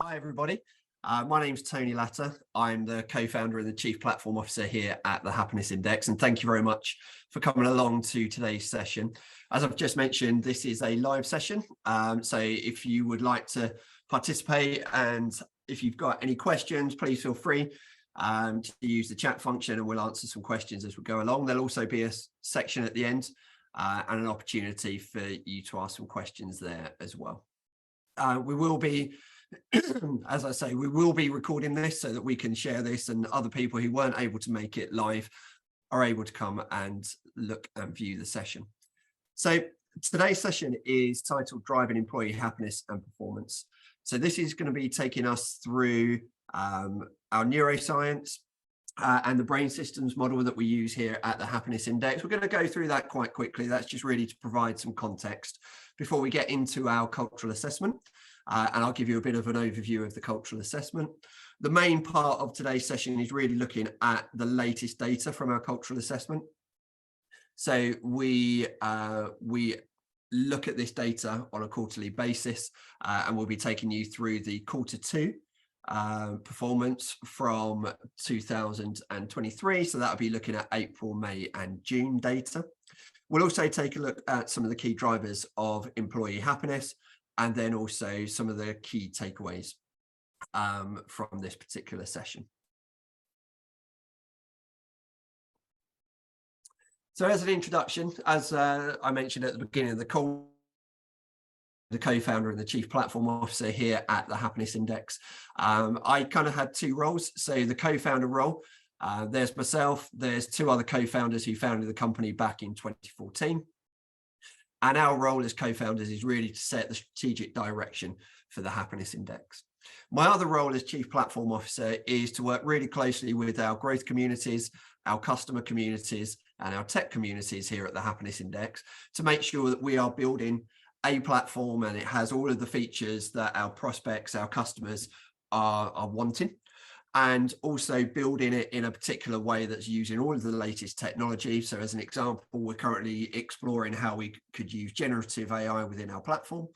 Hi, everybody. My name's Tony Latter. I'm the co-founder and the Chief Platform Officer here at the Happiness Index, and thank you very much for coming along to today's session. As I've just mentioned, this is a live session, so if you would like to participate and if you've got any questions, please feel free to use the chat function and we'll answer some questions as we go along. There'll also be a section at the end and an opportunity for you to ask some questions there as well. We will be as I say, we will be recording this so that we can share this and other people who weren't able to make it live are able to come and look and view the session. So today's session is titled Driving Employee Happiness and Performance. So this is going to be taking us through our neuroscience and the brain systems model that we use here at the Happiness Index. We're going to go through that quite quickly. That's just really to provide some context before we get into our cultural assessment. And I'll give you a bit of an overview of the cultural assessment. The main part of today's session is really looking at the latest data from our cultural assessment. So we look at this data on a quarterly basis, and we'll be taking you through the Q2 performance from 2023. So that'll be looking at April, May, and June data. We'll also take a look at some of the key drivers of employee happiness, and then also some of the key takeaways from this particular session. So as an introduction, as I mentioned at the beginning of the call, the co-founder and the Chief Platform Officer here at the Happiness Index. I kind of had two roles. So the co-founder role, there's myself, there's two other co-founders who founded the company back in 2014. And our role as co-founders is really to set the strategic direction for the Happiness Index. My other role as Chief Platform Officer is to work really closely with our growth communities, our customer communities, and our tech communities here at the Happiness Index to make sure that we are building a platform and it has all of the features that our prospects, our customers are wanting, and also building it in a particular way that's using all of the latest technology. So as an example, we're currently exploring how we could use generative AI within our platform.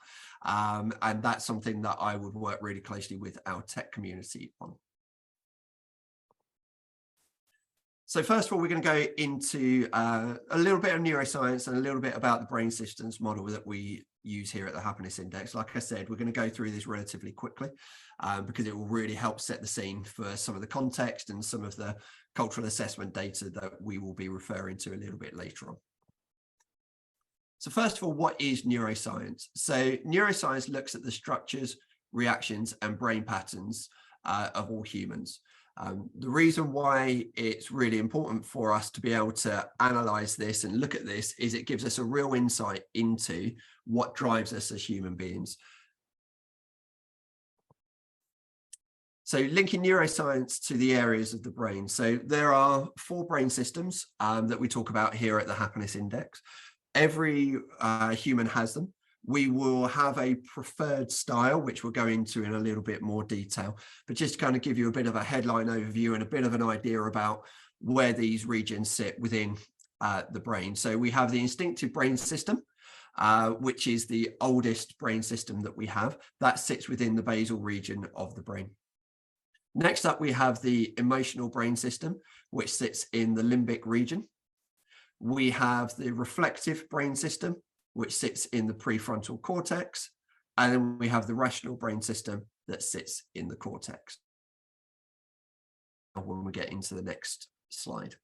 And that's something that I would work really closely with our tech community on. So first of all, we're going to go into a little bit of neuroscience and a little bit about the brain systems model that we use here at the Happiness Index. Like I said, we're going to go through this relatively quickly because it will really help set the scene for some of the context and some of the cultural assessment data that we will be referring to a little bit later on. So first of all, what is neuroscience? So neuroscience looks at the structures, reactions, and brain patterns of all humans. The reason why it's really important for us to be able to analyze this and look at this is it gives us a real insight into what drives us as human beings. So linking neuroscience to the areas of the brain. So there are 4 brain systems that we talk about here at the Happiness Index. Every human has them. We will have a preferred style, which we'll go into in a little bit more detail, but just to kind of give you a bit of a headline overview and a bit of an idea about where these regions sit within the brain. So we have the instinctive brain system, which is the oldest brain system that we have. That sits within the basal region of the brain. Next up, we have the emotional brain system, which sits in the limbic region. We have the reflective brain system, which sits in the prefrontal cortex, and then we have the rational brain system that sits in the cortex. When we get into the next slide.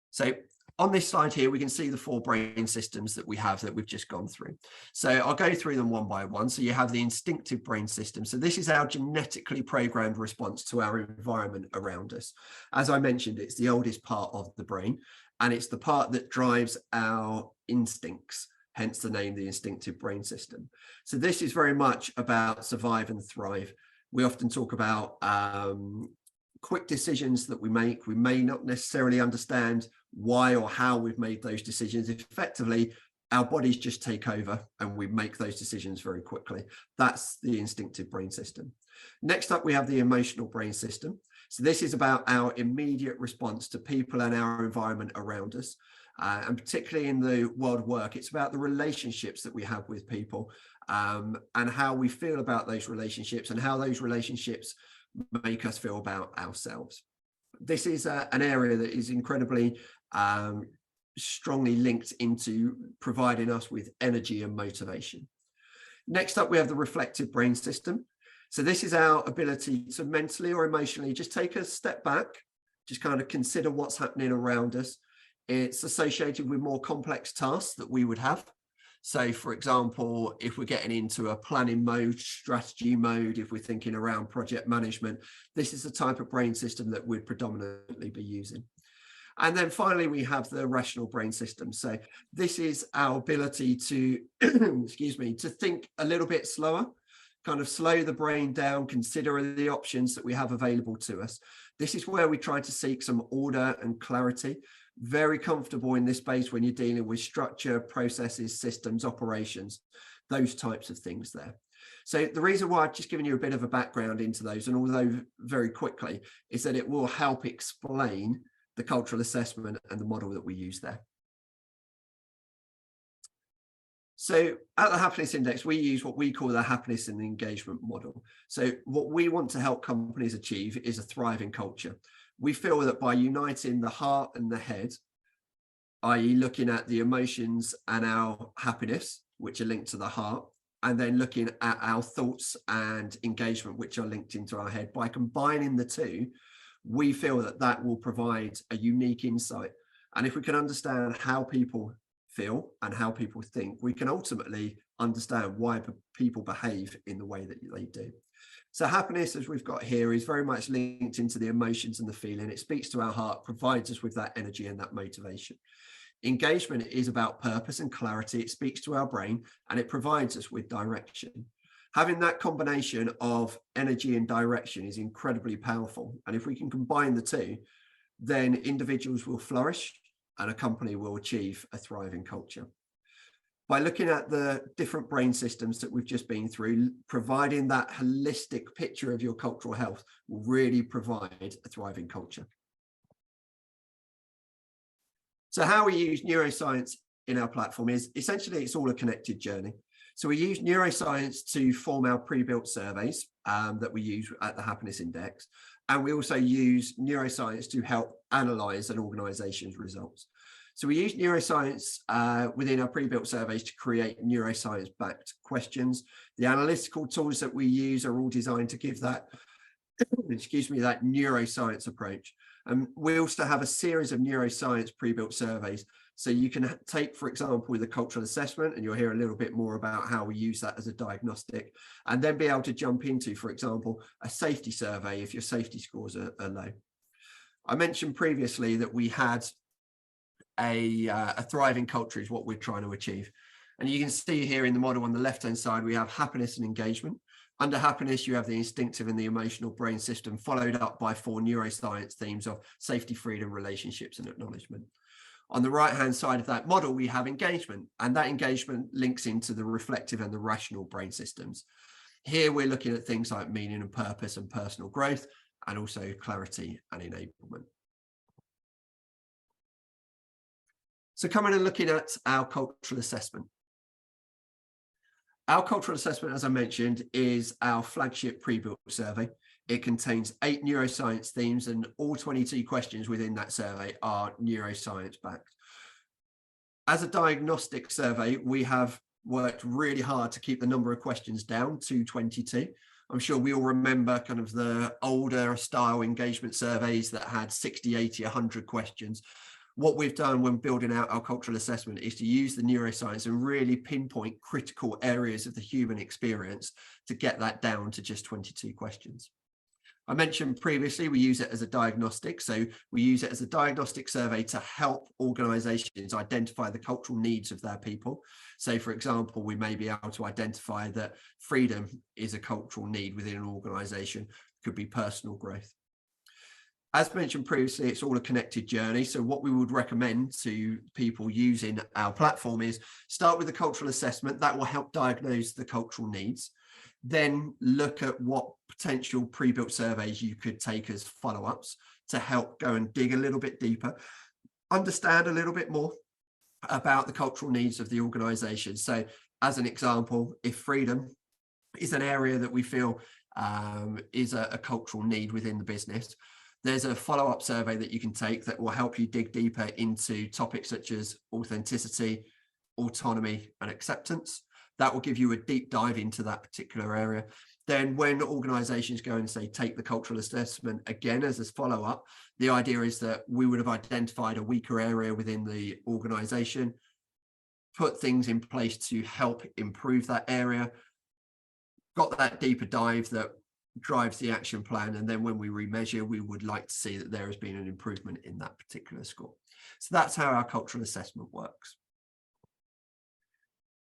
So on this slide here, we can see the 4 brain systems that we have that we've just gone through. So I'll go through them one by one. So you have the instinctive brain system. So this is our genetically programmed response to our environment around us. As I mentioned, it's the oldest part of the brain, and it's the part that drives our instincts, hence the name, the instinctive brain system. So this is very much about survive and thrive. We often talk about quick decisions that we make. We may not necessarily understand why or how we've made those decisions. Effectively, our bodies just take over and we make those decisions very quickly. That's the instinctive brain system. Next up, we have the emotional brain system. So this is about our immediate response to people and our environment around us. and particularly in the world of work, it's about the relationships that we have with people, and how we feel about those relationships and how those relationships make us feel about ourselves. This is an area that is incredibly strongly linked into providing us with energy and motivation. Next up, we have the reflective brain system. So this is our ability to mentally or emotionally just take a step back, just kind of consider what's happening around us. It's associated with more complex tasks that we would have. So, for example, if we're getting into a planning mode, strategy mode, if we're thinking around project management, this is the type of brain system that we'd predominantly be using. And then finally, we have the rational brain system. So this is our ability to, excuse me, to think a little bit slower, kind of slow the brain down, consider the options that we have available to us. This is where we try to seek some order and clarity. Very comfortable in this space when you're dealing with structure, processes, systems, operations, those types of things there. So the reason why I've just given you a bit of a background into those, and although very quickly, is that it will help explain the cultural assessment and the model that we use there. So at the Happiness Index, we use what we call the happiness and engagement model. So what we want to help companies achieve is a thriving culture. We feel that by uniting the heart and the head, i.e. looking at the emotions and our happiness, which are linked to the heart, and then looking at our thoughts and engagement, which are linked into our head, by combining the two, we feel that that will provide a unique insight. And if we can understand how people feel and how people think, we can ultimately understand why people behave in the way that they do. So happiness, as we've got here, is very much linked into the emotions and the feeling. It speaks to our heart, provides us with that energy and that motivation. Engagement is about purpose and clarity. It speaks to our brain and it provides us with direction. Having that combination of energy and direction is incredibly powerful. And if we can combine the two, then individuals will flourish and a company will achieve a thriving culture. By looking at the different brain systems that we've just been through, providing that holistic picture of your cultural health will really provide a thriving culture. So how we use neuroscience in our platform is essentially it's all a connected journey. So we use neuroscience to form our pre-built surveys that we use at the Happiness Index. And we also use neuroscience to help analyze an organization's results. So we use neuroscience within our pre-built surveys to create neuroscience-backed questions. The analytical tools that we use are all designed to give that, excuse me, that neuroscience approach. We also have a series of neuroscience pre-built surveys. So you can take, for example, the cultural assessment, and you'll hear a little bit more about how we use that as a diagnostic, and then be able to jump into, for example, a safety survey if your safety scores are low. I mentioned previously that we had a thriving culture is what we're trying to achieve. And you can see here in the model on the left-hand side, we have happiness and engagement. Under happiness, you have the instinctive and the emotional brain system, followed up by 4 neuroscience themes of safety, freedom, relationships, and acknowledgement. On the right-hand side of that model, we have engagement, and that engagement links into the reflective and the rational brain systems. Here, we're looking at things like meaning and purpose and personal growth, and also clarity and enablement. So coming and looking at our cultural assessment. Our cultural assessment, as I mentioned, is our flagship pre-built survey. It contains 8 neuroscience themes, and all 22 questions within that survey are neuroscience backed. As a diagnostic survey, we have worked really hard to keep the number of questions down to 22. I'm sure we all remember kind of the older style engagement surveys that had 60, 80, 100 questions. What we've done when building out our cultural assessment is to use the neuroscience and really pinpoint critical areas of the human experience to get that down to just 22 questions. I mentioned previously, we use it as a diagnostic. So we use it as a diagnostic survey to help organizations identify the cultural needs of their people. So for example, we may be able to identify that freedom is a cultural need within an organization, could be personal growth. As mentioned previously, it's all a connected journey. So what we would recommend to people using our platform is start with the cultural assessment. That will help diagnose the cultural needs. Then look at what potential pre-built surveys you could take as follow-ups to help go and dig a little bit deeper, understand a little bit more, about the cultural needs of the organization. So as an example, if freedom is an area that we feel is a cultural need within the business, there's a follow-up survey that you can take that will help you dig deeper into topics such as authenticity, autonomy, and acceptance. That will give you a deep dive into that particular area. Then when organizations go and say, take the cultural assessment again as a follow-up, the idea is that we would have identified a weaker area within the organization, put things in place to help improve that area, got that deeper dive that drives the action plan. And then when we remeasure, we would like to see that there has been an improvement in that particular score. So that's how our cultural assessment works.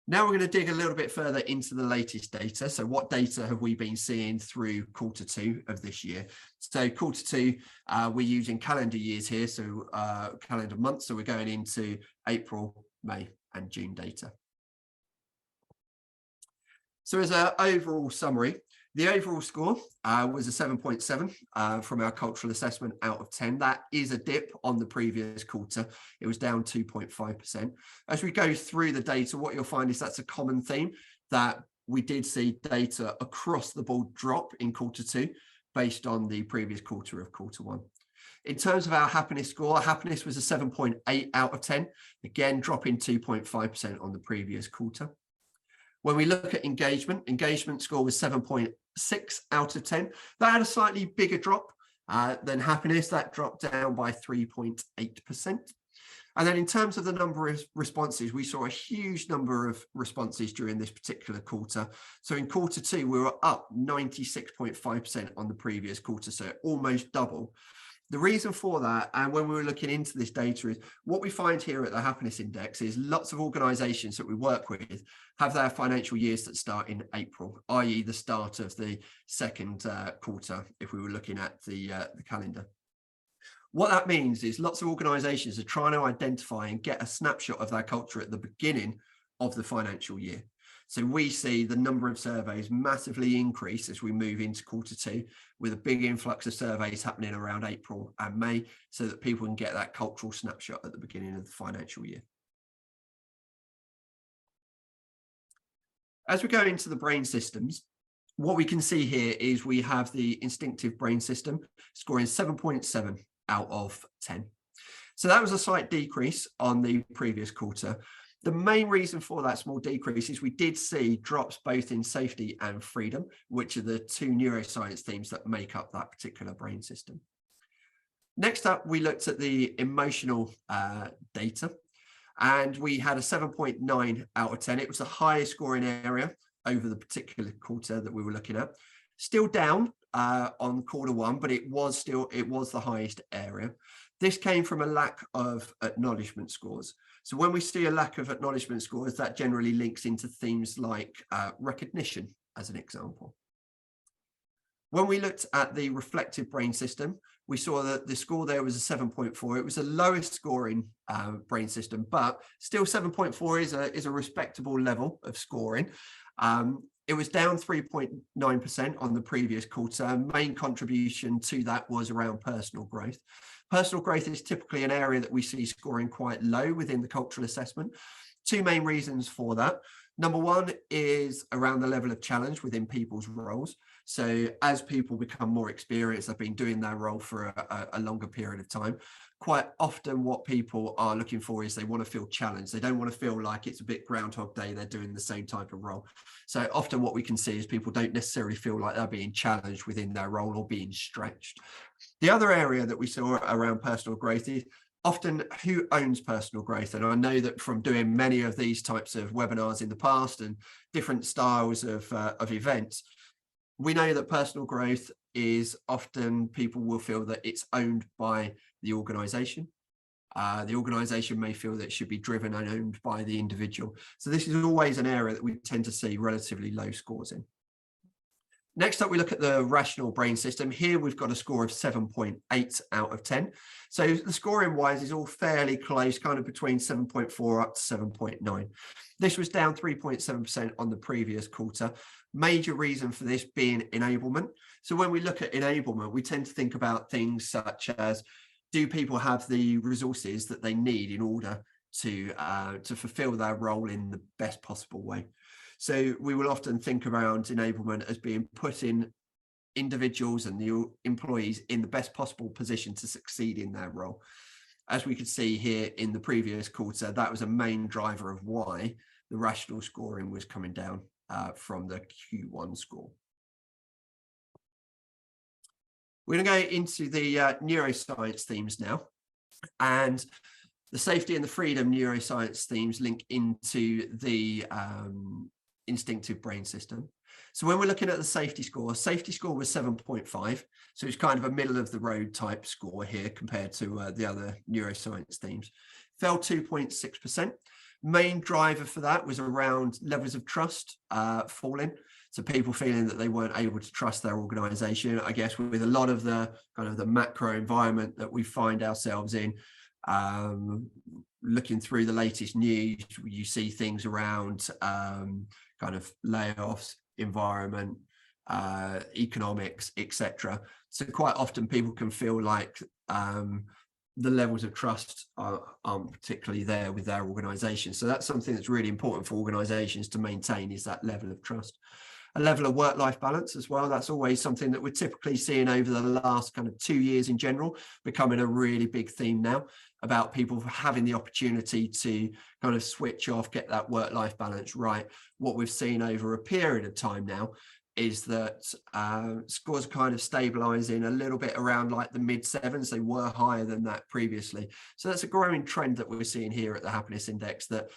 Now we're going to dig a little bit further into the latest data. So what data have we been seeing through Q2 of this year? So Q2, we're using calendar years here, so calendar months. So we're going into April, May, and June data. So as an overall summary, the overall score was a 7.7 from our cultural assessment out of 10. That is a dip on the previous quarter. It was down 2.5%. As we go through the data, what you'll find is that's a common theme, that we did see data across the board drop in Q2 based on the previous quarter of Q1. In terms of our happiness score, happiness was a 7.8 out of 10, again dropping 2.5% on the previous quarter. When we look at engagement, engagement score was 7.6 out of 10. That had a slightly bigger drop than happiness. That dropped down by 3.8%. And then in terms of the number of responses, we saw a huge number of responses during this particular quarter. So in Q2, we were up 96.5% on the previous quarter, so almost double. The reason for that, and when we were looking into this data, is what we find here at the Happiness Index is lots of organizations that we work with have their financial years that start in April, i.e. the start of the second quarter, if we were looking at the calendar. What that means is lots of organizations are trying to identify and get a snapshot of their culture at the beginning of the financial year. So we see the number of surveys massively increase as we move into Q2, with a big influx of surveys happening around April and May, so that people can get that cultural snapshot at the beginning of the financial year. As we go into the brain systems, what we can see here is we have the instinctive brain system scoring 7.7 out of 10. So that was a slight decrease on the previous quarter. The main reason for that small decrease is we did see drops both in safety and freedom, which are the two neuroscience themes that make up that particular brain system. Next up, we looked at the emotional data, and we had a 7.9 out of 10. It was the highest scoring area over the particular quarter that we were looking at. Still down on Q1, but it was the highest area. This came from a lack of acknowledgement scores. So when we see a lack of acknowledgement scores, that generally links into themes like recognition, as an example. When we looked at the reflective brain system, we saw that the score there was a 7.4. It was the lowest scoring brain system, but still 7.4 is a respectable level of scoring. It was down 3.9% on the previous quarter. Main contribution to that was around personal growth. Personal growth is typically an area that we see scoring quite low within the cultural assessment. Two main reasons for that. Number one is around the level of challenge within people's roles. So as people become more experienced, they've been doing their role for a longer period of time. Quite often what people are looking for is they want to feel challenged. They don't want to feel like it's a bit Groundhog Day, they're doing the same type of role. So often what we can see is people don't necessarily feel like they're being challenged within their role or being stretched. The other area that we saw around personal growth is often who owns personal growth. And I know that from doing many of these types of webinars in the past and different styles of events, we know that personal growth is often people will feel that it's owned by the organization. The organization may feel that it should be driven and owned by the individual. So this is always an area that we tend to see relatively low scores in. Next up, we look at the rational brain system. Here we've got a score of 7.8 out of 10. So the scoring wise is all fairly close, kind of between 7.4 up to 7.9. This was down 3.7% on the previous quarter. Major reason for this being enablement. So when we look at enablement, we tend to think about things such as, do people have the resources that they need in order to fulfill their role in the best possible way. So we will often think around enablement as being putting individuals and the employees in the best possible position to succeed in their role. As we could see here in the previous quarter, that was a main driver of why the rational scoring was coming down from the Q1 score. We're going to go into the neuroscience themes now, and the safety and the freedom neuroscience themes link into the instinctive brain system. So when we're looking at the safety score was 7.5. So it's kind of a middle of the road type score here compared to the other neuroscience themes. Fell 2.6%. Main driver for that was around levels of trust falling. So people feeling that they weren't able to trust their organization. I guess with a lot of the kind of the macro environment that we find ourselves in, looking through the latest news, you see things around kind of layoffs, environment, economics, etc. So quite often people can feel like the levels of trust aren't particularly there with their organization. So that's something that's really important for organizations to maintain, is that level of trust. A level of work-life balance as well. That's always something that we're typically seeing over the last kind of 2 years in general, becoming a really big theme now, about people having the opportunity to kind of switch off, get that work-life balance right. What we've seen over a period of time now is that scores are kind of stabilizing a little bit around like the mid-7s. They were higher than that previously. So that's a growing trend that we're seeing here at the Happiness Index, that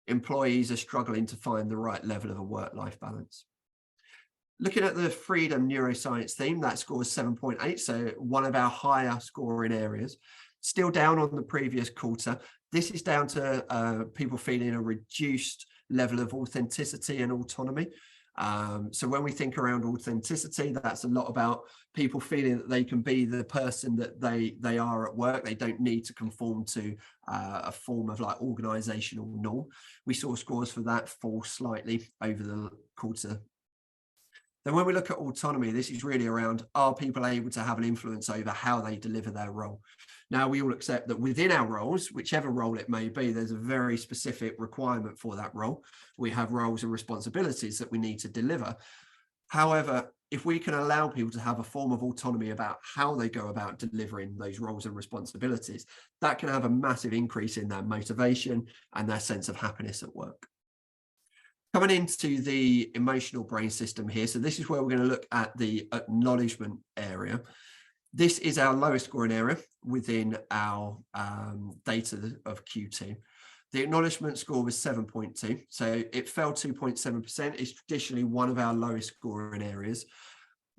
employees are struggling to find the right level of a work-life balance. Looking at the freedom neuroscience theme, that score is 7.8, so one of our higher scoring areas. Still down on the previous quarter. This is down to people feeling a reduced level of authenticity and autonomy. So when we think around authenticity, that's a lot about people feeling that they can be the person that they are at work. They don't need to conform to a form of like organizational norm. We saw scores for that fall slightly over the quarter. Then when we look at autonomy, this is really around, are people able to have an influence over how they deliver their role? Now, we all accept that within our roles, whichever role it may be, there's a very specific requirement for that role. We have roles and responsibilities that we need to deliver. However, if we can allow people to have a form of autonomy about how they go about delivering those roles and responsibilities, that can have a massive increase in their motivation and their sense of happiness at work. Coming into the emotional brain system here, so this is where we're going to look at the acknowledgement area. This is our lowest scoring area within our data of Q2. The acknowledgement score was 7.2, so it fell 2.7%. It's traditionally one of our lowest scoring areas.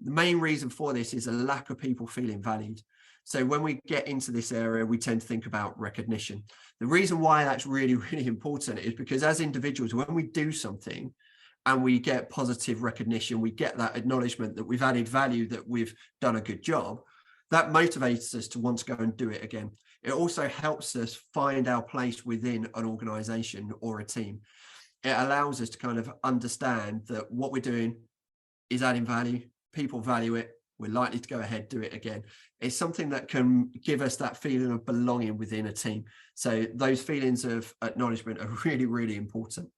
The main reason for this is a lack of people feeling valued. So when we get into this area, we tend to think about recognition. The reason why that's really, really important is because as individuals, when we do something and we get positive recognition, we get that acknowledgement that we've added value, that we've done a good job, that motivates us to want to go and do it again. It also helps us find our place within an organization or a team. It allows us to kind of understand that what we're doing is adding value, people value it, we're likely to go ahead, do it again. It's something that can give us that feeling of belonging within a team. So those feelings of acknowledgement are really, really important.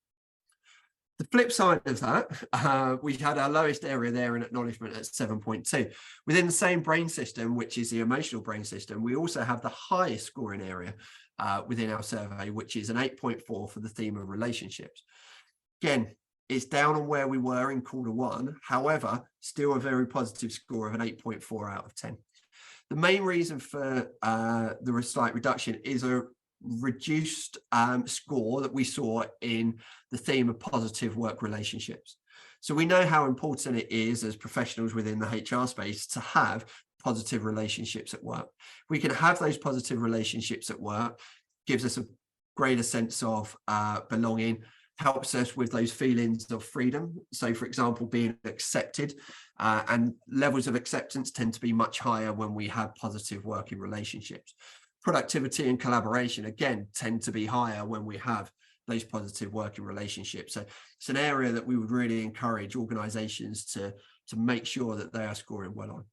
The flip side of that, we had our lowest area there in acknowledgement at 7.2. Within the same brain system, which is the emotional brain system, we also have the highest scoring area within our survey, which is an 8.4 for the theme of relationships. Again, it's down on where we were in quarter one. However, still a very positive score of an 8.4 out of 10. The main reason for the slight reduction is a reduced score that we saw in the theme of positive work relationships. So we know how important it is as professionals within the HR space to have positive relationships at work. We can have those positive relationships at work, gives us a greater sense of belonging, helps us with those feelings of freedom. So for example, being accepted, and levels of acceptance tend to be much higher when we have positive working relationships. Productivity and collaboration, again, tend to be higher when we have those positive working relationships. So it's an area that we would really encourage organizations to make sure that they are scoring well on.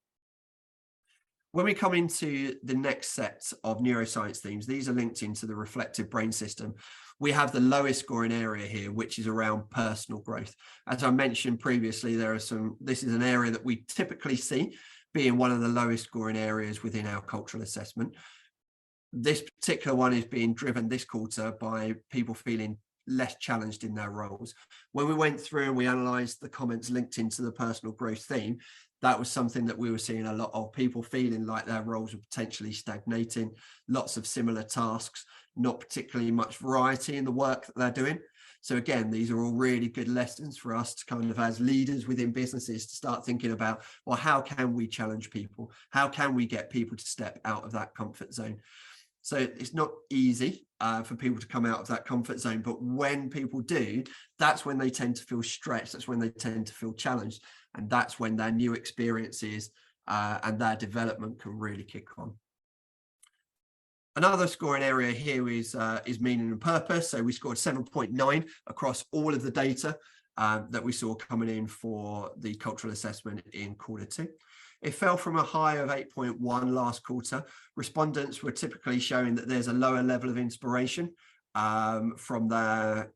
When we come into the next set of neuroscience themes, these are linked into the reflective brain system. We have the lowest scoring area here, which is around personal growth. As I mentioned previously, this is an area that we typically see being one of the lowest scoring areas within our cultural assessment. This particular one is being driven this quarter by people feeling less challenged in their roles. When we went through and we analysed the comments linked into the personal growth theme, that was something that we were seeing a lot of, people feeling like their roles were potentially stagnating, lots of similar tasks, not particularly much variety in the work that they're doing. So again, these are all really good lessons for us to kind of, as leaders within businesses, to start thinking about, well, how can we challenge people? How can we get people to step out of that comfort zone? So it's not easy for people to come out of that comfort zone, but when people do, that's when they tend to feel stretched. That's when they tend to feel challenged. And that's when their new experiences and their development can really kick on. Another scoring area here is meaning and purpose. So we scored 7.9 across all of the data that we saw coming in for the cultural assessment in Q2. It fell from a high of 8.1 last quarter. Respondents were typically showing that there's a lower level of inspiration from their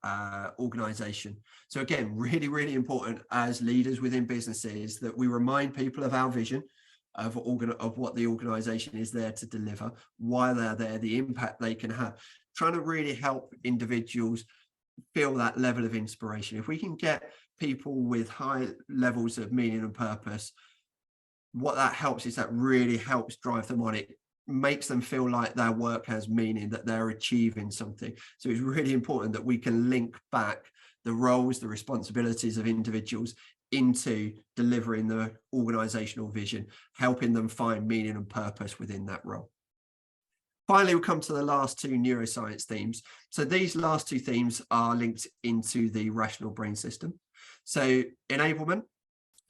organization. So again, really, really important as leaders within businesses that we remind people of our vision of what the organization is there to deliver, why they're there, the impact they can have, trying to really help individuals feel that level of inspiration. If we can get people with high levels of meaning and purpose, what that helps is that really helps drive them on. It makes them feel like their work has meaning, that they're achieving something. So it's really important that we can link back the roles, the responsibilities of individuals into delivering the organizational vision, helping them find meaning and purpose within that role. Finally, we'll come to the last two neuroscience themes. So these last two themes are linked into the rational brain system. So enablement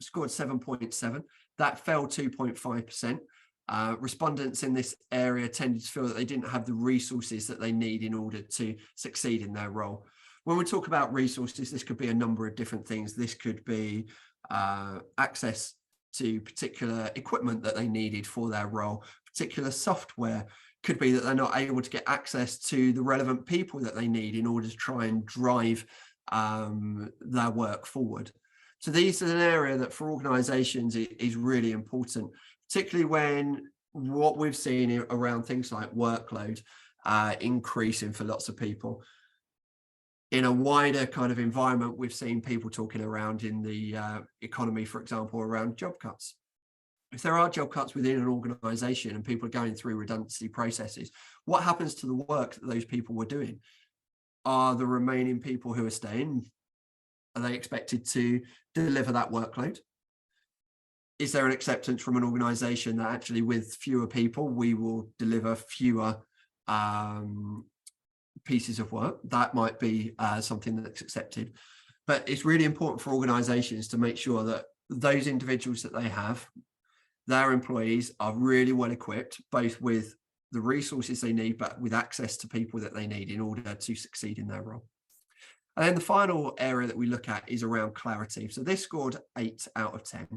scored 7.7. That fell 2.5%. Respondents in this area tended to feel that they didn't have the resources that they need in order to succeed in their role. When we talk about resources, this could be a number of different things. This could be access to particular equipment that they needed for their role, particular software. Could be that they're not able to get access to the relevant people that they need in order to try and drive their work forward. So these are an area that for organizations is really important, particularly when what we've seen around things like workload increasing for lots of people. In a wider kind of environment, we've seen people talking around in the economy, for example, around job cuts. If there are job cuts within an organization and people are going through redundancy processes, what happens to the work that those people were doing? Are the remaining people who are staying, are they expected to deliver that workload? Is there an acceptance from an organization that actually with fewer people, we will deliver fewer pieces of work? That might be something that's accepted. But it's really important for organizations to make sure that those individuals that they have, their employees, are really well equipped, both with the resources they need, but with access to people that they need in order to succeed in their role. And then the final area that we look at is around clarity. So this scored 8 out of 10.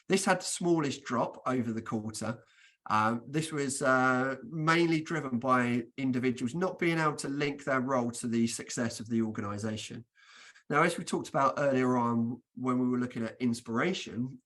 This had the smallest drop over the quarter. This was mainly driven by individuals not being able to link their role to the success of the organization. Now, as we talked about earlier on when we were looking at inspiration,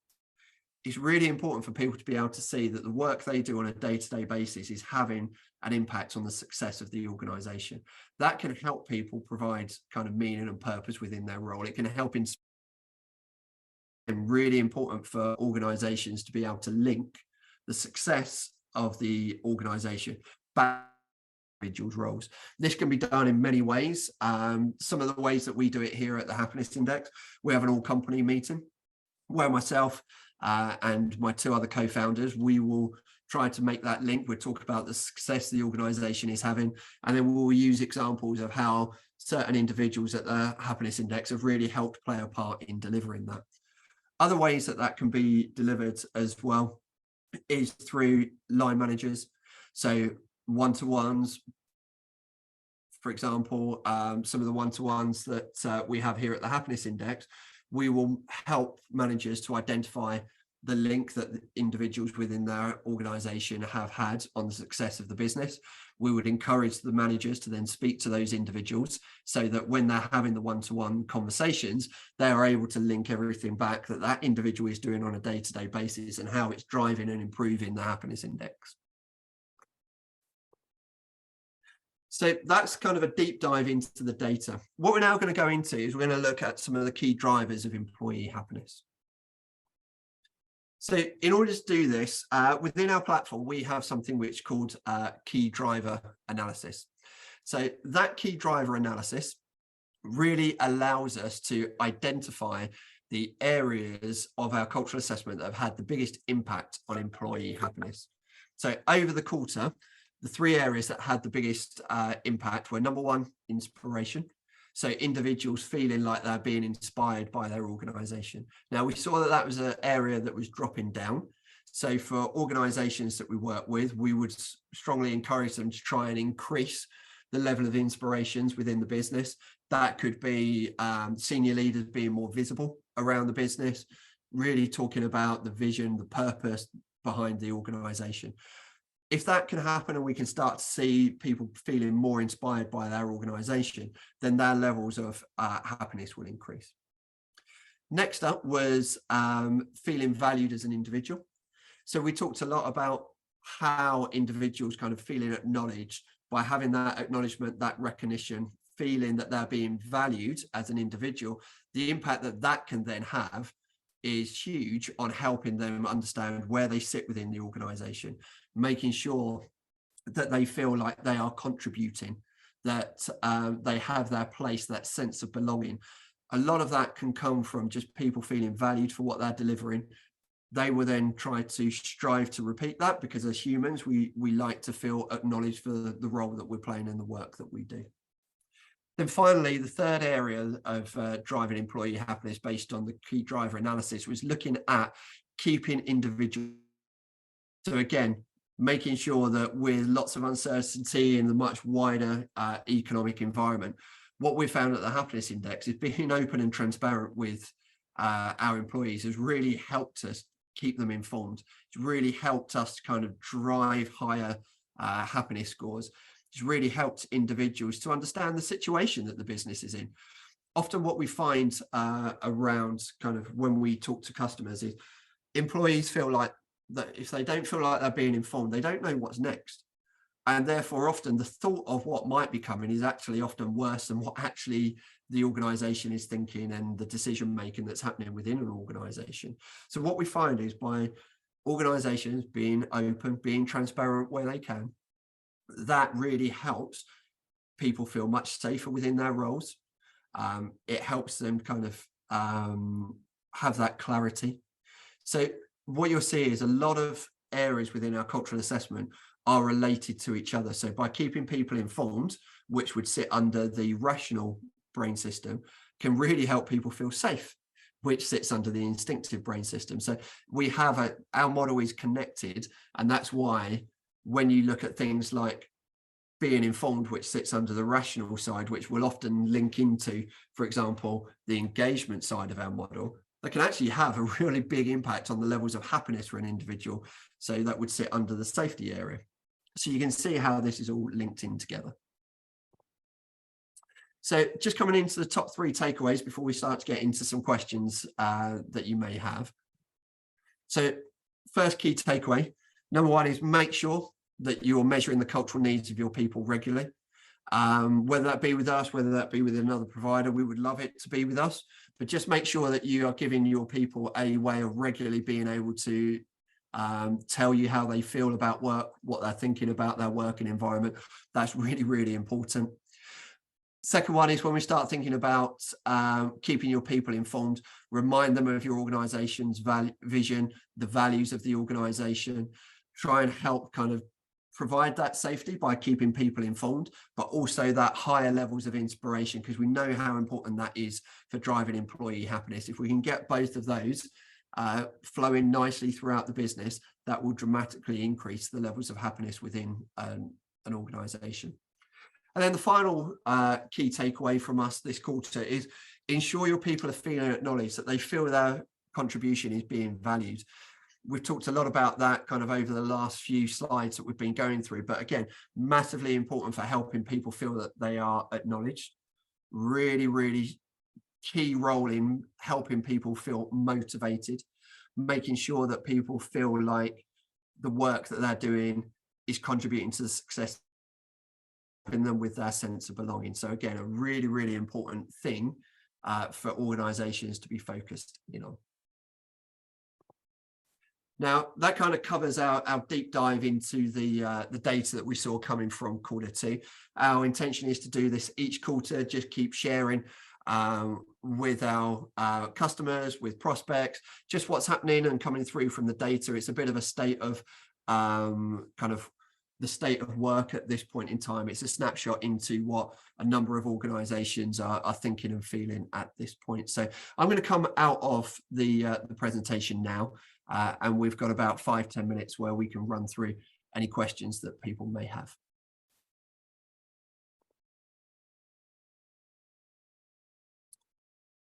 it's really important for people to be able to see that the work they do on a day-to-day basis is having an impact on the success of the organization. That can help people provide kind of meaning and purpose within their role. It can help and really important for organizations to be able to link the success of the organization back to individuals' roles. This can be done in many ways. Some of the ways that we do it here at the Happiness Index, we have an all-company meeting where myself and my two other co-founders, we will try to make that link. We'll talk about the success the organization is having, and then we'll use examples of how certain individuals at the Happiness Index have really helped play a part in delivering that. Other ways that that can be delivered as well is through line managers. So one-to-ones, for example, some of the one-to-ones that we have here at the Happiness Index, we will help managers to identify the link that the individuals within their organization have had on the success of the business. We would encourage the managers to then speak to those individuals so that when they're having the one-to-one conversations, they're able to link everything back that that individual is doing on a day-to-day basis and how it's driving and improving the happiness index. So that's kind of a deep dive into the data. What we're now going to go into is we're going to look at some of the key drivers of employee happiness. So in order to do this, within our platform, we have something which is called key driver analysis. So that key driver analysis really allows us to identify the areas of our cultural assessment that have had the biggest impact on employee happiness. So over the quarter, the three areas that had the biggest impact were, number one, inspiration. So individuals feeling like they're being inspired by their organization. Now, we saw that that was an area that was dropping down. So for organizations that we work with, we would strongly encourage them to try and increase the level of inspirations within the business. That could be senior leaders being more visible around the business, really talking about the vision, the purpose behind the organization. If that can happen and we can start to see people feeling more inspired by their organization, then their levels of happiness will increase. Next up was feeling valued as an individual. So we talked a lot about how individuals kind of feeling acknowledged by having that acknowledgement, that recognition, feeling that they're being valued as an individual. The impact that that can then have is huge on helping them understand where they sit within the organization, making sure that they feel like they are contributing, that they have their place, that sense of belonging. A lot of that can come from just people feeling valued for what they're delivering. They will then try to strive to repeat that, because as humans, we like to feel acknowledged for the role that we're playing in the work that we do. Then finally, the third area of driving employee happiness based on the key driver analysis was looking at keeping individuals. So again, making sure that with lots of uncertainty in the much wider economic environment, what we found at the happiness index is being open and transparent with our employees has really helped us keep them informed. It's really helped us to kind of drive higher happiness scores. It's really helped individuals to understand the situation that the business is in. Often what we find around kind of when we talk to customers is employees feel like that if they don't feel like they're being informed, they don't know what's next. And therefore, often the thought of what might be coming is actually often worse than what actually the organization is thinking and the decision making that's happening within an organization. So what we find is by organizations being open, being transparent where they can, that really helps people feel much safer within their roles. It helps them kind of have that clarity. So what you'll see is a lot of areas within our cultural assessment are related to each other. So by keeping people informed, which would sit under the rational brain system, can really help people feel safe, which sits under the instinctive brain system. So we have our model is connected, and that's why when you look at things like being informed, which sits under the rational side, which will often link into, for example, the engagement side of our model, that can actually have a really big impact on the levels of happiness for an individual. So that would sit under the safety area. So you can see how this is all linked in together. So just coming into the top three takeaways before we start to get into some questions that you may have. So first key takeaway, number one is make sure that you're measuring the cultural needs of your people regularly. Whether that be with us, whether that be with another provider, we would love it to be with us, but just make sure that you are giving your people a way of regularly being able to tell you how they feel about work, what they're thinking about their working environment. That's really, really important. Second one is when we start thinking about keeping your people informed, remind them of your organization's vision, the values of the organization, try and help kind of provide that safety by keeping people informed, but also that higher levels of inspiration, because we know how important that is for driving employee happiness. If we can get both of those flowing nicely throughout the business, that will dramatically increase the levels of happiness within an organization. And then the final key takeaway from us this quarter is ensure your people are feeling acknowledged, that they feel they're contribution is being valued. We've talked a lot about that kind of over the last few slides that we've been going through, but again, massively important for helping people feel that they are acknowledged. Really, really key role in helping people feel motivated, making sure that people feel like the work that they're doing is contributing to the success in them with their sense of belonging. So again, a really, really important thing for organizations to be focused in on. Now, that kind of covers our deep dive into the data that we saw coming from quarter two. Our intention is to do this each quarter, just keep sharing with our customers, with prospects, just what's happening and coming through from the data. It's a bit of a state of kind of the state of work at this point in time. It's a snapshot into what a number of organizations are thinking and feeling at this point. So I'm going to come out of the presentation now, and we've got about 5-10 minutes where we can run through any questions that people may have.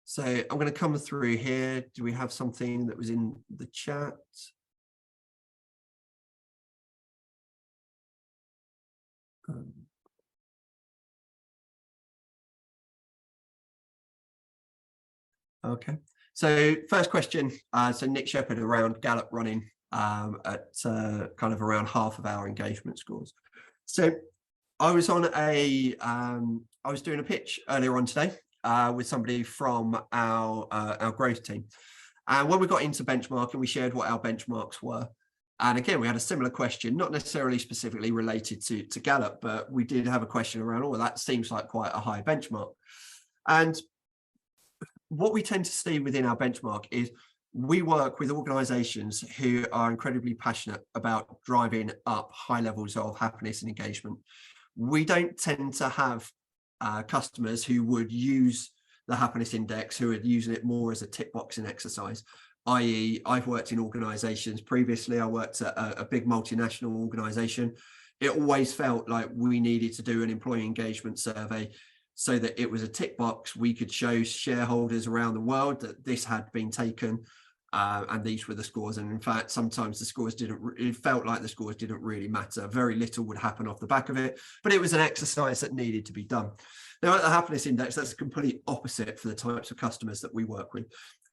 So I'm going to come through here. Do we have something that was in the chat? Okay. So first question, so Nick Shepherd around Gallup running at kind of around half of our engagement scores. So I was on I was doing a pitch earlier on today with somebody from our growth team. And when we got into benchmarking, we shared what our benchmarks were. And again, we had a similar question, not necessarily specifically related to Gallup, but we did have a question around, oh, that seems like quite a high benchmark. And what we tend to see within our benchmark is we work with organizations who are incredibly passionate about driving up high levels of happiness and engagement. We don't tend to have customers who would use the happiness index, who are using it more as a tick boxing exercise, i.e. I've worked in organizations previously. I worked at a big multinational organization. It always felt like we needed to do an employee engagement survey so that it was a tick box. We could show shareholders around the world that this had been taken and these were the scores. And in fact, sometimes the scores it felt like the scores didn't really matter. Very little would happen off the back of it, but it was an exercise that needed to be done. Now at the happiness index, that's the complete opposite for the types of customers that we work with.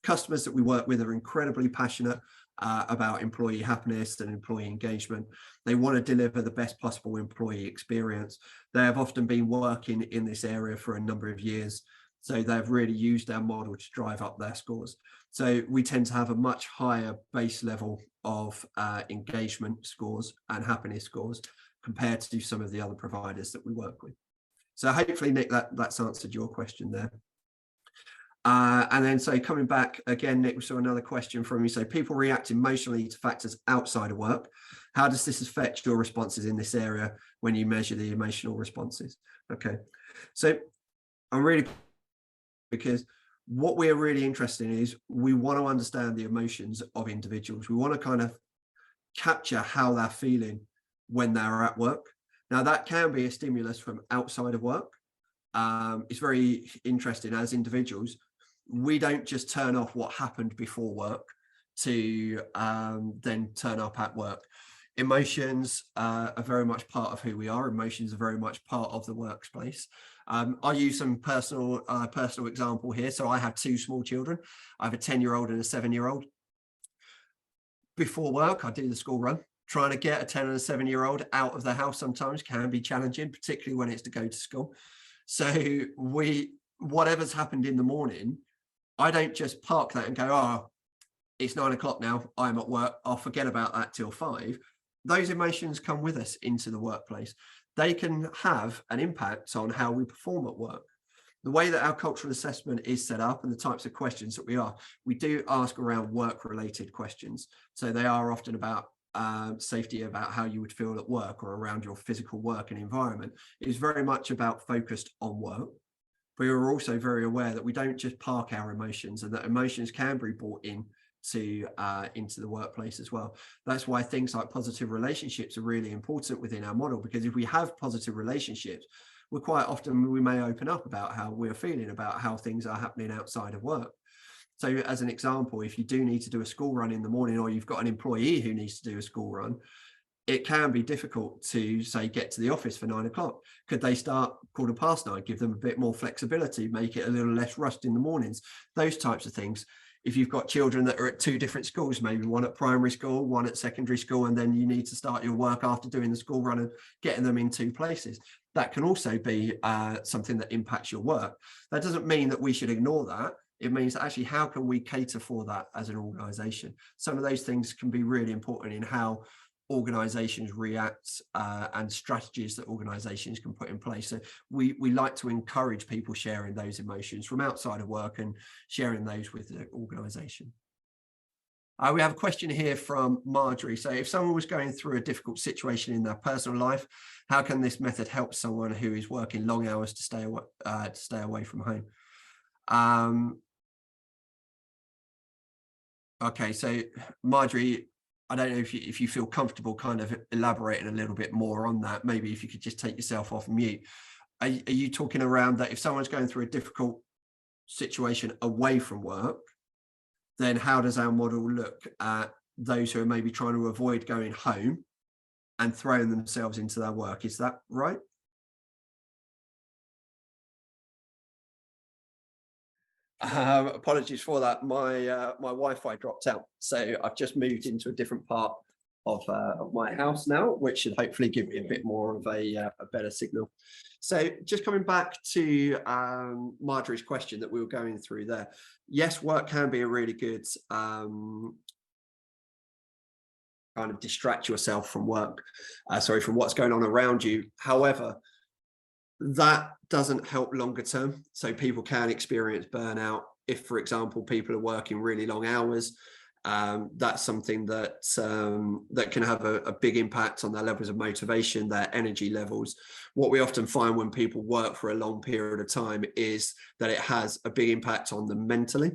Customers that we work with are incredibly passionate about employee happiness and employee engagement. They want to deliver the best possible employee experience. They have often been working in this area for a number of years, so they've really used our model to drive up their scores. So we tend to have a much higher base level of engagement scores and happiness scores compared to some of the other providers that we work with. So hopefully, Nick, that's answered your question there. And then so coming back again, Nick, we saw another question from you. So people react emotionally to factors outside of work. How does this affect your responses in this area when you measure the emotional responses? Okay, so I'm really, because what we're really interested in is we want to understand the emotions of individuals. We want to kind of capture how they're feeling when they're at work. Now that can be a stimulus from outside of work. It's very interesting as individuals. We don't just turn off what happened before work to then turn up at work. Emotions are very much part of who we are. Emotions are very much part of the workplace. I'll use some personal example here. So I have two small children. I have a 10-year-old and a 7-year-old. Before work, I do the school run. Trying to get a 10 and a 7-year-old out of the house sometimes can be challenging, particularly when it's to go to school. So whatever's happened in the morning, I don't just park that and go, oh, it's 9 o'clock now, I'm at work, I'll forget about that till 5. Those emotions come with us into the workplace. They can have an impact on how we perform at work. The way that our cultural assessment is set up and the types of questions that we do ask around work-related questions. So they are often about safety, about how you would feel at work or around your physical work and environment. It is very much about focused on work. But we're also very aware that we don't just park our emotions, and that emotions can be brought into the workplace as well. That's why things like positive relationships are really important within our model, because if we have positive relationships, we may open up about how we're feeling, about how things are happening outside of work. So as an example, if you do need to do a school run in the morning, or you've got an employee who needs to do a school run, it can be difficult to, say, get to the office for 9 o'clock. Could they start 9:15, give them a bit more flexibility, make it a little less rushed in the mornings, those types of things. If you've got children that are at 2 different schools, maybe one at primary school, one at secondary school, and then you need to start your work after doing the school run and getting them in 2 places, that can also be something that impacts your work. That doesn't mean that we should ignore that. It means that actually, how can we cater for that as an organization? Some of those things can be really important in how organizations react and strategies that organizations can put in place. So we like to encourage people sharing those emotions from outside of work and sharing those with the organization. We have a question here from Marjorie. So if someone was going through a difficult situation in their personal life, how can this method help someone who is working long hours to stay away from home? Okay, so Marjorie, I don't know if you feel comfortable kind of elaborating a little bit more on that. Maybe if you could just take yourself off mute. Are you talking around that if someone's going through a difficult situation away from work, then how does our model look at those who are maybe trying to avoid going home and throwing themselves into their work? Is that right? Apologies for that. My Wi-Fi dropped out, so I've just moved into a different part of my house now, which should hopefully give me a bit more of a better signal. So just coming back to Marjorie's question that we were going through there. Yes, work can be a really good kind of distract yourself from work, from what's going on around you. However, that doesn't help longer term. So people can experience burnout if, for example, people are working really long hours. That's something that that can have a big impact on their levels of motivation, their energy levels. What we often find when people work for a long period of time is that it has a big impact on them mentally.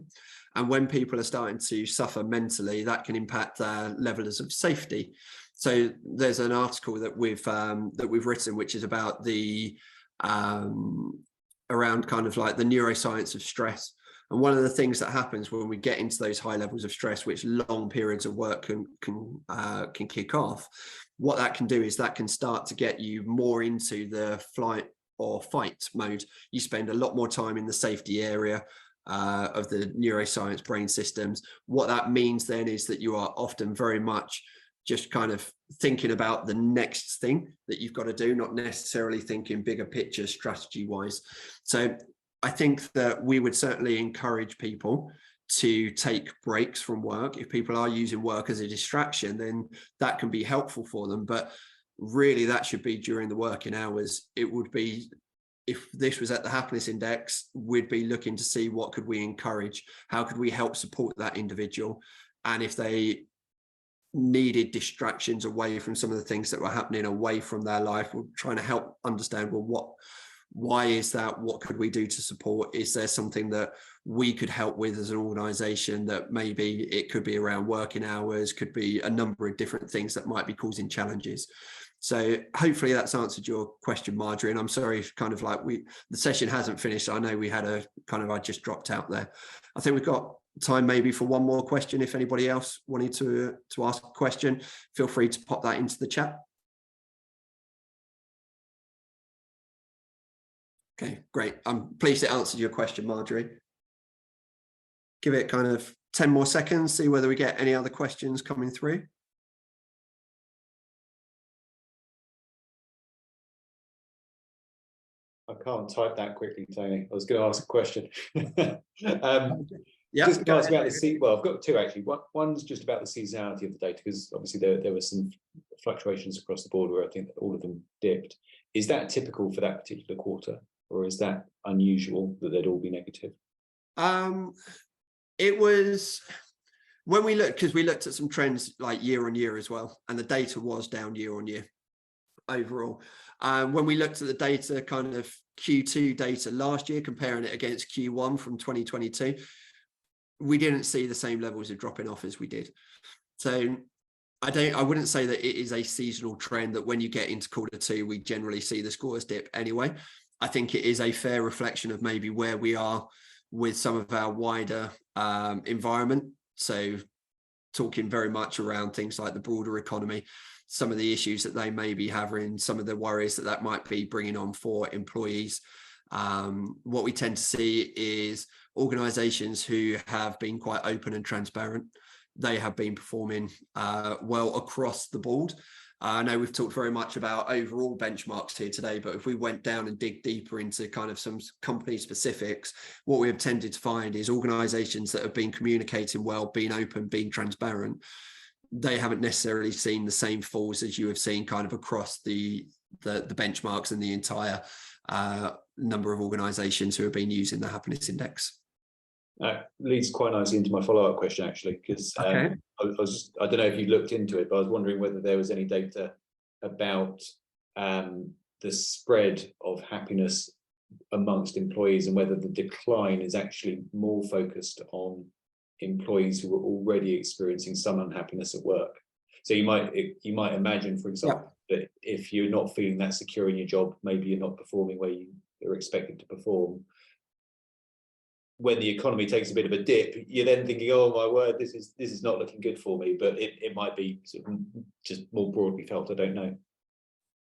And when people are starting to suffer mentally, that can impact their levels of safety. So there's an article that we've written, which is about the around kind of like the neuroscience of stress. And one of the things that happens when we get into those high levels of stress, which long periods of work can kick off, what that can do is that can start to get you more into the flight or fight mode. You spend a lot more time in the safety area of the neuroscience brain systems. What that means then is that you are often very much just kind of thinking about the next thing that you've got to do, not necessarily thinking bigger picture strategy wise. So I think that we would certainly encourage people to take breaks from work. If people are using work as a distraction, then that can be helpful for them. But really that should be during the working hours. It would be, if this was at the happiness index, we'd be looking to see what could we encourage, how could we help support that individual, and if they needed distractions away from some of the things that were happening away from their life, we're trying to help understand, well, why is that? What could we do to support? Is there something that we could help with as an organization? That maybe it could be around working hours, could be a number of different things that might be causing challenges. So hopefully that's answered your question, Marjorie. And I'm sorry, kind of like the session hasn't finished. I know we had I just dropped out there. I think we've got time maybe for one more question. If anybody else wanted to ask a question, feel free to pop that into the chat. Okay, great. I'm pleased it answered your question, Marjorie. Give it kind of 10 more seconds, see whether we get any other questions coming through. I can't type that quickly, Tony. I was going to ask a question. Yeah, just ask about the well, I've got two actually. One's just about the seasonality of the data, because obviously there were some fluctuations across the board where I think all of them dipped. Is that typical for that particular quarter, or is that unusual that they'd all be negative? It was, when we looked, because we looked at some trends like year on year as well, and the data was down year on year overall. When we looked at the data, kind of Q2 data last year, comparing it against Q1 from 2022, we didn't see the same levels of dropping off as we did. So I wouldn't say that it is a seasonal trend that when you get into Q2, we generally see the scores dip anyway. I think it is a fair reflection of maybe where we are with some of our wider environment. So talking very much around things like the broader economy, some of the issues that they may be having, some of the worries that that might be bringing on for employees. What we tend to see is organizations who have been quite open and transparent. They have been performing well across the board. I know we've talked very much about overall benchmarks here today, but if we went down and dig deeper into kind of some company specifics, what we have tended to find is organizations that have been communicating well, being open, being transparent, they haven't necessarily seen the same falls as you have seen kind of across the benchmarks and the entire number of organizations who have been using the happiness index. That leads quite nicely into my follow-up question, actually, because I don't know if you looked into it, but I was wondering whether there was any data about the spread of happiness amongst employees and whether the decline is actually more focused on employees who were already experiencing some unhappiness at work. So you might imagine, for example, that if you're not feeling that secure in your job, maybe you're not performing where you're expected to perform. When the economy takes a bit of a dip, you're then thinking, oh my word, this is not looking good for me. But it might be sort of just more broadly felt. I don't know.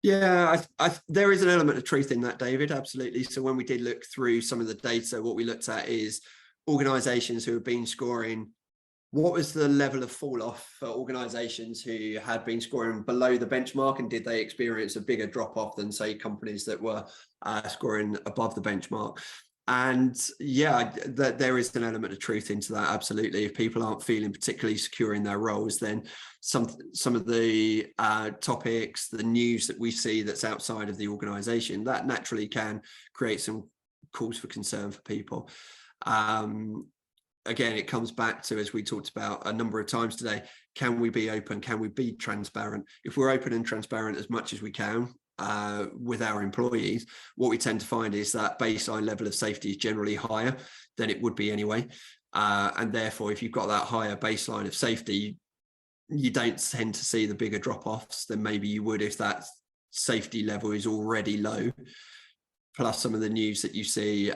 Yeah, there is an element of truth in that, David. Absolutely. So when we did look through some of the data, what we looked at is organizations who have been scoring. What was the level of fall off for organizations who had been scoring below the benchmark, and did they experience a bigger drop off than, say, companies that were scoring above the benchmark? And yeah, there is an element of truth into that. Absolutely. If people aren't feeling particularly secure in their roles, then some of the topics, the news that we see that's outside of the organization, that naturally can create some cause for concern for people. Again, it comes back to, as we talked about a number of times today, can we be open? Can we be transparent? If we're open and transparent as much as we can with our employees, what we tend to find is that baseline level of safety is generally higher than it would be anyway. And therefore, if you've got that higher baseline of safety, you don't tend to see the bigger drop-offs than maybe you would if that safety level is already low. Plus some of the news that you see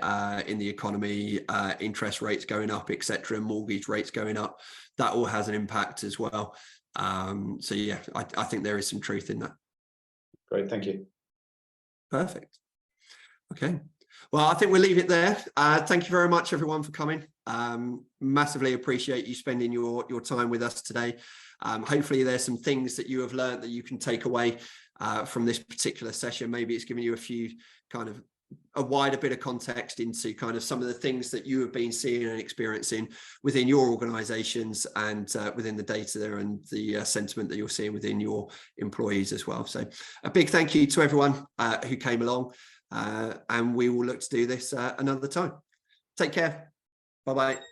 in the economy, interest rates going up, etc., mortgage rates going up, that all has an impact as well. So yeah, I think there is some truth in that. Great, thank you. Perfect. Okay. Well, I think we'll leave it there. Thank you very much, everyone, for coming. Massively appreciate you spending your time with us today. Hopefully there's some things that you have learned that you can take away from this particular session. Maybe it's given you a few kind of a wider bit of context into kind of some of the things that you have been seeing and experiencing within your organizations and within the data there, and the sentiment that you're seeing within your employees as well. So a big thank you to everyone who came along, and we will look to do this another time. Take care. Bye-bye.